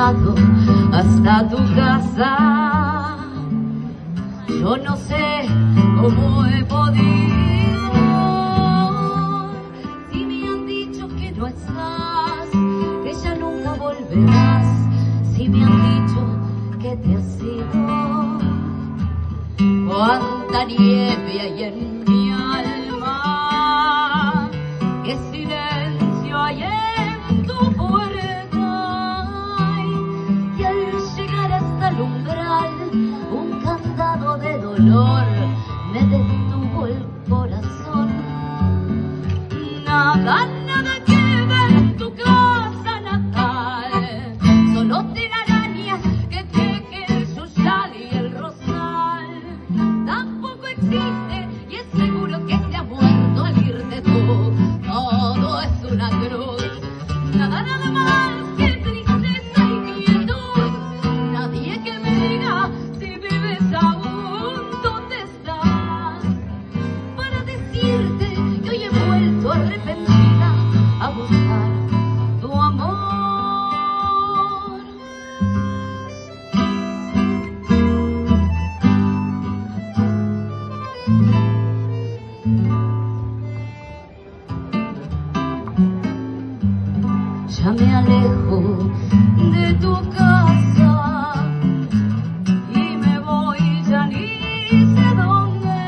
caminado hasta tu casa. Yo no sé cómo he podido, si me han dicho que no estás, que ya nunca volverás, si me han dicho que te has ido. Cuánta nieve hay en mi alma, qué silencio hay en tu puerta, y al llegar hasta el umbral un candado de dolor me detuvo el corazón. Nada, nada queda en tu casa natal, solo telarañas que tejen el yuyal y el rosal. Tampoco existe y es seguro que se ha muerto al irte tú. Todo es una cruz, nada, nada más que tristeza y quietud. Nadie que me diga si vives aún, ¿dónde estás? Para decirte que hoy he vuelto arrepentida a buscar tu amor. Ya me alejo de tu casa y me voy ya ni sé dónde.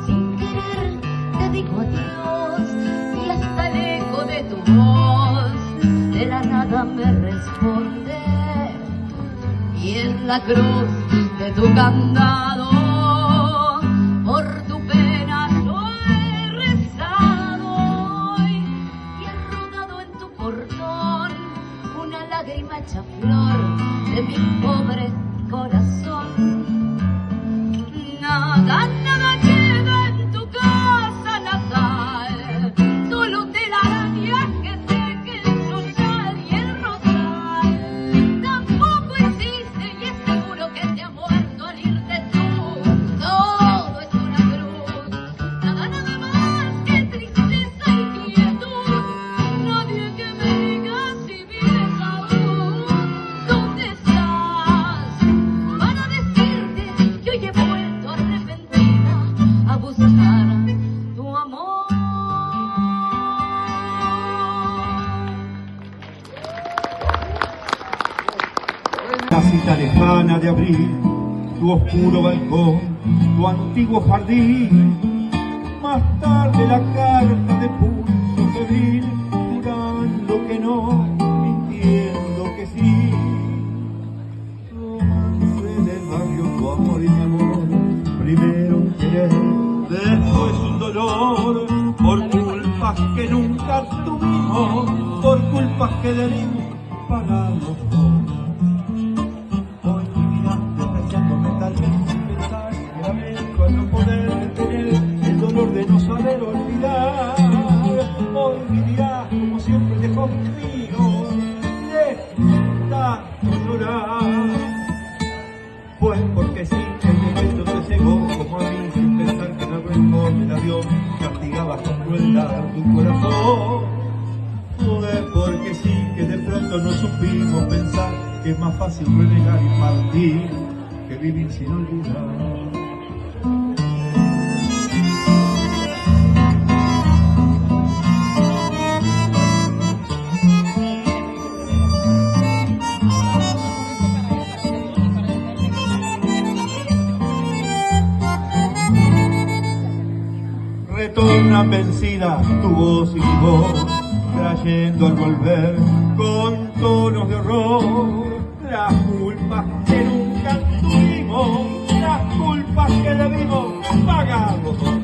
Sin querer te digo adiós y hasta el eco de tu voz de la nada me responde. Y en la cruz de tu candado por tu pena yo he rezado y he rodado en tu portón una lágrima hecha flor de mi pobre corazón. Nada, nada queda en tu casa natal, solo telarañas que teje el yuyal y el rosal. Tampoco existe y es seguro que te ha muerto al irte tú. Todo es una cruz, nada, nada más que tristeza y quietud. Nadie que me diga si vives aún, ¿dónde estás? Para decirte que hoy he vuelto arrepentida a buscar tu amor. La cita lejana de abril, tu oscuro balcón, tu antiguo jardín. Más tarde la carta de pulso febril, jurando que no, mintiendo que sí. Romance del barrio, tu amor y mi amor, primero un querer, después un dolor, por culpas que nunca tuvimos, por culpas que debimos pagar los dos. Hoy mi vida despreciándome tal vez sin pensar, me lamento al no poder detener el dolor de no saber olvidar. Hoy vivirás como siempre dejó conmigo, de tanto llorar. Pues porque sí, el defecto te cegó como a mí, sin pensar que el rencor del avión castigaba con crueldad tu corazón. Fue porque sí, que de pronto no supimos pensar que es más fácil renegar y partir que vivir sin olvidar. Retornan vencidas tu voz y mi voz, trayendo al volver con tonos de horror las culpas que nunca tuvimos, las culpas que debimos pagar los dos.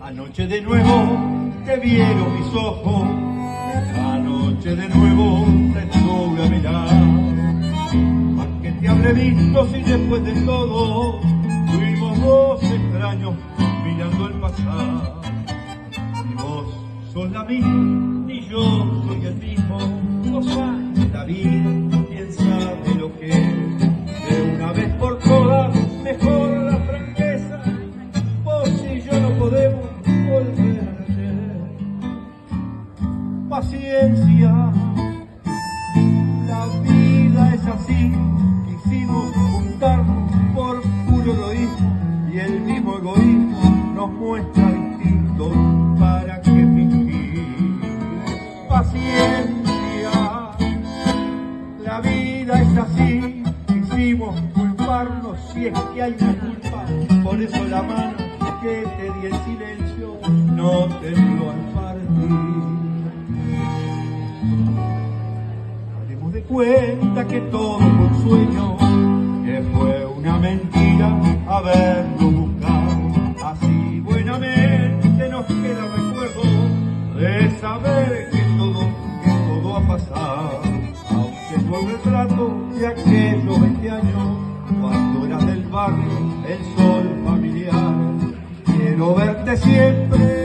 Anoche de nuevo te vieron mis ojos, anoche de nuevo te estuve a mirar. ¿A qué te habré visto si después de todo fuimos dos extraños mirando el pasado? Ni vos sos la misma, ni yo soy el mismo, cosa de la vida, quién sabe lo que es. De una vez por todas, mejor la franqueza, vos y yo no podemos volver a nacer. Paciencia, la vida es así, quisimos juntarnos por puro egoísmo y el mismo egoísmo nos muestra distintos, ¿para qué fingir? Paciencia, la vida es así, quisimos culparnos si es que hay una culpa, por eso la mano que te di en silencio no tembló al partir. Demos de cuenta que todo fue un sueño, que fue una mentira haberlo buscado. Así buenamente nos queda recuerdo de saber que todo ha pasado. Aunque fue un retrato de aquellos 20 años, cuando eras del barrio, el sol familiar. Quiero verte siempre